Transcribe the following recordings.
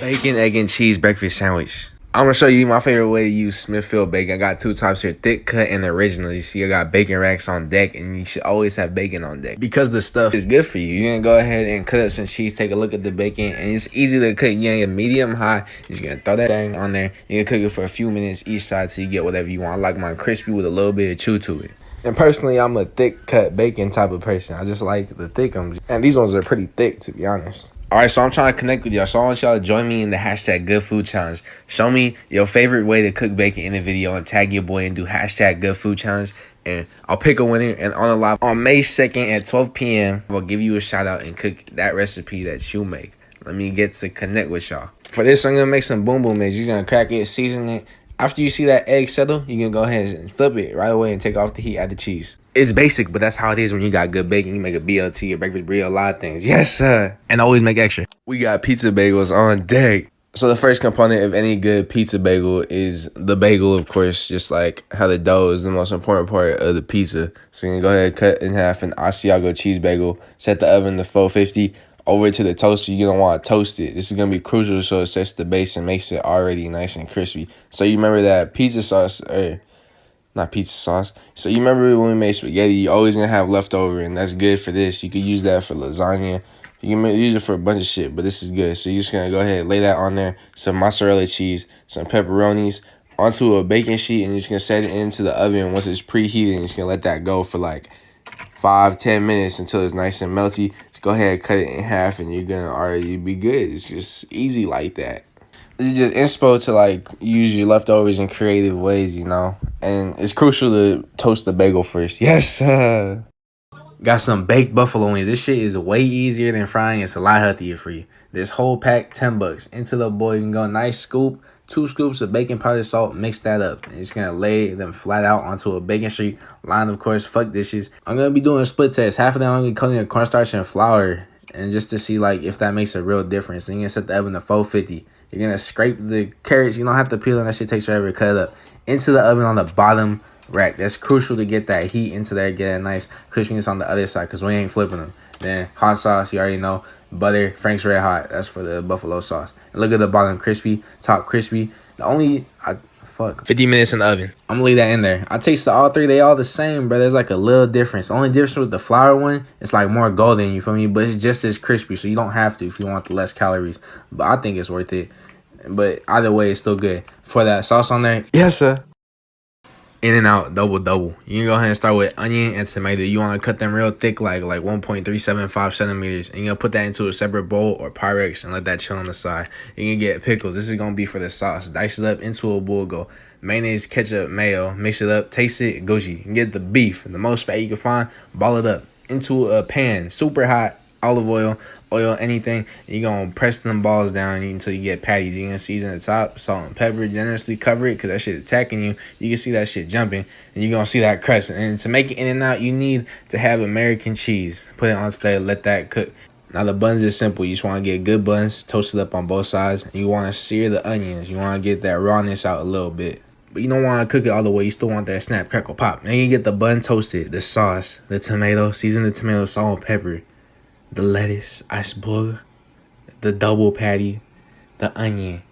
Bacon, egg, and cheese breakfast sandwich. I'm gonna show you my favorite way to use Smithfield bacon. I got two types here, thick cut and the original. You see, I got bacon racks on deck, and you should always have bacon on deck because the stuff is good for you. You're gonna go ahead and cut up some cheese, take a look at the bacon, and it's easy to cook. You're gonna get medium high. You're just gonna throw that thing on there. You're gonna cook it for a few minutes each side so you get whatever you want. I like mine crispy with a little bit of chew to it. And personally, I'm a thick cut bacon type of person. I just like the thick ones. And these ones are pretty thick, to be honest. All right, so I'm trying to connect with y'all. So I want y'all to join me in the hashtag Good Food Challenge. Show me your favorite way to cook bacon in the video and tag your boy and do hashtag Good Food Challenge. And I'll pick a winner. And on the live on May 2nd at 12 p.m., I'll give you a shout out and cook that recipe that you make. Let me get to connect with y'all. For this, I'm going to make some boom boom eggs. You're going to crack it, season it. After you see that egg settle, you can go ahead and flip it right away and take off the heat, add the cheese. It's basic, but that's how it is when you got good bacon. You make a BLT, a breakfast burrito, a lot of things. Yes, sir. And always make extra. We got pizza bagels on deck. So the first component of any good pizza bagel is the bagel, of course, just like how the dough is the most important part of the pizza. So you can go ahead and cut in half an Asiago cheese bagel, set the oven to 450. Over to the toaster, you're going to want to toast it. This is going to be crucial so it sets the base and makes it already nice and crispy. So you remember that pizza sauce, or not pizza sauce. So you remember when we made spaghetti, you're always going to have leftover, and that's good for this. You could use that for lasagna. You can use it for a bunch of shit, but this is good. So you're just going to go ahead and lay that on there. Some mozzarella cheese, some pepperonis onto a baking sheet, and you're just going to set it into the oven once it's preheated, and you're just going to let that go for like 5-10 minutes until it's nice and melty. Just go ahead and cut it in half and you're gonna already be good. It's just easy like that. This is just inspo to like use your leftovers in creative ways, you know. And it's crucial to toast the bagel first. Yes, got some baked buffalo wings. This shit is way easier than frying. It's a lot healthier for you. This whole pack, $10. Into the bowl, you can go nice scoop. 2 scoops of baking powder, salt, mix that up. And just gonna lay them flat out onto a baking sheet. Line, of course, fuck dishes. I'm gonna be doing a split test. Half of them I'm gonna be cutting in cornstarch and flour. And just to see like if that makes a real difference. And you're gonna set the oven to 450. You're gonna scrape the carrots. You don't have to peel them. That shit takes forever to cut it up. Into the oven on the bottom rack. That's crucial to get that heat into there. Get a nice crispiness on the other side because we ain't flipping them. Then hot sauce, you already know. Butter, Frank's Red Hot. That's for the buffalo sauce. And look at the bottom crispy, top crispy. The only 50 minutes in the oven. I'm gonna leave that in there. I tasted all three. They all the same, but there's like a little difference. The only difference with the flour one, it's like more golden. You feel me? But it's just as crispy, so you don't have to if you want the less calories. But I think it's worth it. But either way, it's still good. For that sauce on there, yes sir. In-N-Out double. You can go ahead and start with onion and tomato. You want to cut them real thick, like 1.375 centimeters. And you're going to put that into a separate bowl or Pyrex and let that chill on the side. You can get pickles. This is going to be for the sauce. Dice it up into a bowl. Go mayonnaise, ketchup, mayo. Mix it up. Taste it. Gucci. You can get the beef. The most fat you can find. Ball it up into a pan. Super hot. Olive oil, anything. You're going to press them balls down until you get patties. You're going to season the top, salt and pepper, generously cover it because that shit attacking you. You can see that shit jumping, and you're going to see that crust. And to make it In-N-Out, you need to have American cheese. Put it on there, let that cook. Now, the buns is simple. You just want to get good buns, toast it up on both sides. And you want to sear the onions. You want to get that rawness out a little bit. But you don't want to cook it all the way. You still want that snap, crackle, pop. Then you get the bun toasted, the sauce, the tomato, season the tomato, salt and pepper. The lettuce, iceberg, the double patty, the onion,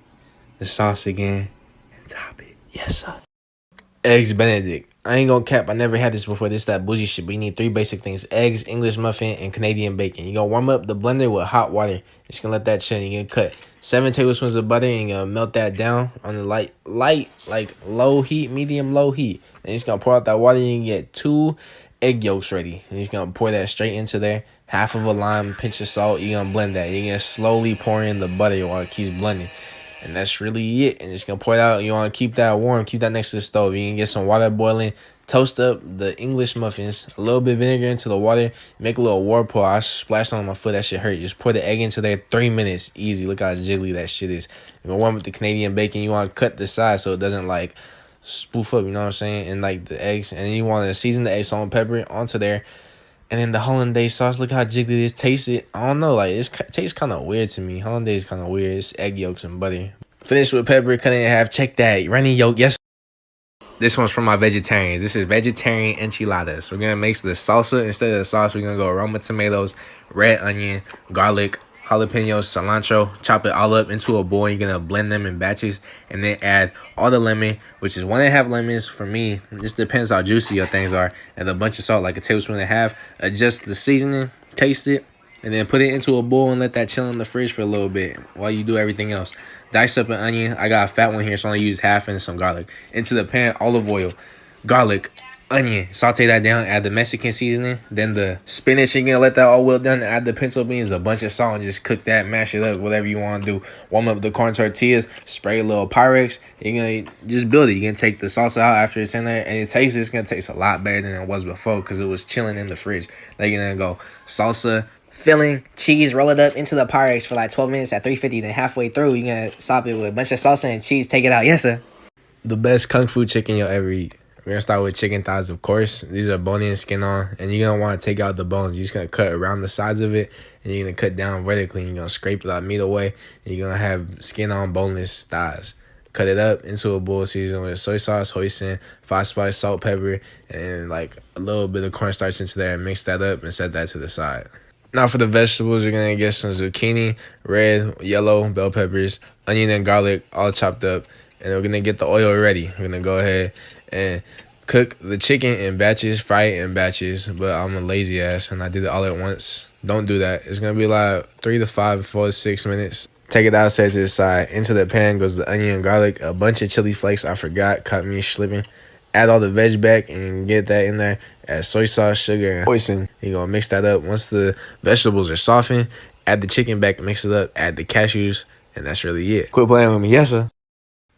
the sauce again, and top it. Yes, sir. Eggs Benedict. I ain't gonna cap. I never had this before. This is that bougie shit. But you need 3 basic things: eggs, English muffin, and Canadian bacon. You gonna warm up the blender with hot water. Just gonna let that chill. You gonna cut 7 tablespoons of butter and you're gonna melt that down on the light, like low heat, medium low heat. And you're just gonna pour out that water and you can get 2 egg yolks ready. And you're just gonna pour that straight into there. Half of a lime, pinch of salt. You're gonna blend that. You're gonna slowly pour in the butter while it keeps blending. And that's really it. And just gonna pour it out. You wanna keep that warm, keep that next to the stove. You can get some water boiling. Toast up the English muffins, a little bit of vinegar into the water, make a little whirlpool. I splashed on my foot, that shit hurt. Just pour the egg into there, 3 minutes, easy. Look how jiggly that shit is. You're gonna warm up the Canadian bacon. You wanna cut the side so it doesn't like spoof up, you know what I'm saying? And like the eggs. And then you wanna season the egg, salt and pepper onto there. And then the hollandaise sauce, look how jiggly it is. Taste it. I don't know, like it tastes kind of weird to me. Hollandaise is kind of weird. It's egg yolks and butter. Finish with pepper, cut it in half. Check that. Runny yolk, yes. This one's from my vegetarians. This is vegetarian enchiladas. We're gonna make the salsa. Instead of the sauce, we're gonna go Roma tomatoes, red onion, garlic, jalapenos, cilantro, chop it all up into a bowl. You're gonna blend them in batches and then add all the lemon, which is 1.5 lemons for me. It just depends how juicy your things are. And a bunch of salt, like a tablespoon and a half. Adjust the seasoning, taste it, and then put it into a bowl and let that chill in the fridge for a little bit while you do everything else. Dice up an onion. I got a fat one here, so I only use half, and some garlic. Into the pan, olive oil, garlic, onion, saute that down, add the Mexican seasoning, then the spinach. You're gonna let that all well done, add the pinto beans, a bunch of salt, and just cook that, mash it up, whatever you want to do. Warm up the corn tortillas, spray a little Pyrex. You're gonna just build it. You're gonna take the salsa out after it's in there, and it's gonna taste a lot better than it was before because it was chilling in the fridge. Then you're gonna go salsa, filling, cheese, roll it up into the Pyrex for like 12 minutes at 350. Then halfway through, you're gonna sop it with a bunch of salsa and cheese, take it out. Yes, sir. the best kung fu chicken you'll ever eat. We're gonna start with chicken thighs, of course. These are bone and skin on, and you're gonna want to take out the bones. You're just gonna cut around the sides of it, and you're gonna cut down vertically. And you're gonna scrape that meat away, and you're gonna have skin on, boneless thighs. Cut it up into a bowl, season with soy sauce, hoisin, 5-spice, salt, pepper, and like a little bit of cornstarch into there, and mix that up and set that to the side. Now for the vegetables, you're gonna get some zucchini, red, yellow, bell peppers, onion and garlic, all chopped up. And we're gonna get the oil ready. We're gonna go ahead and cook the chicken in batches, fry it in batches. But I'm a lazy ass and I did it all at once. Don't do that. It's gonna be like 3 to 5, 4 to 6 minutes. Take it outside to the side. Into the pan goes the onion and garlic, a bunch of chili flakes. I forgot, caught me slipping. Add all the veg back and get that in there. Add soy sauce, sugar, and hoisin. You're gonna mix that up. Once the vegetables are softened, add the chicken back, mix it up, add the cashews, and that's really it. Quit playing with me, yes sir.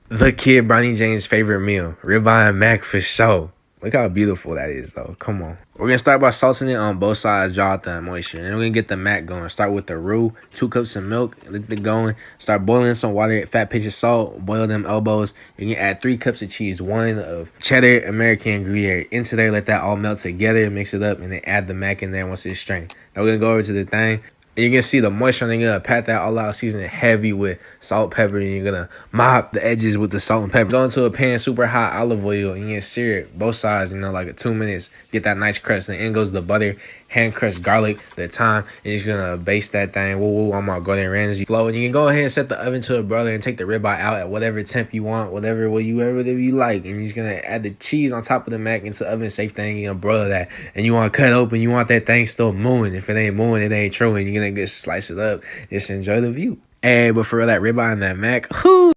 The kid Bronny James' favorite meal, ribeye and mac for sure. Look how beautiful that is, though. Come on. We're going to start by salting it on both sides, draw out the moisture. And we're going to get the mac going. Start with the roux, 2 cups of milk, let it going. Start boiling some water, fat pinch of salt, boil them elbows. You can add 3 cups of cheese, 1 of cheddar, American Gruyere. Into there, let that all melt together, mix it up, and then add the mac in there once it's strained. Now we're going to go over to the thing. You can see the moisture, and you're going to pat that all out, season it heavy with salt, pepper, and you're going to mop the edges with the salt and pepper. Go into a pan, super hot olive oil, and you sear it both sides, like 2 minutes. Get that nice crust. And then in goes the butter, hand-crushed garlic, the thyme, and you're just going to baste that thing. Woo, I'm going to Gordon Ramsay flow. And you can go ahead and set the oven to a broiler and take the ribeye out at whatever temp you want, whatever you like. And you're just going to add the cheese on top of the mac into the oven, safe thing. You're going to broil that. And you want to cut open. You want that thing still mooing. If it ain't mooing, it ain't true. And you're going to just slice it up. Just enjoy the view. Hey, but for real, that ribeye and that mac, whoo.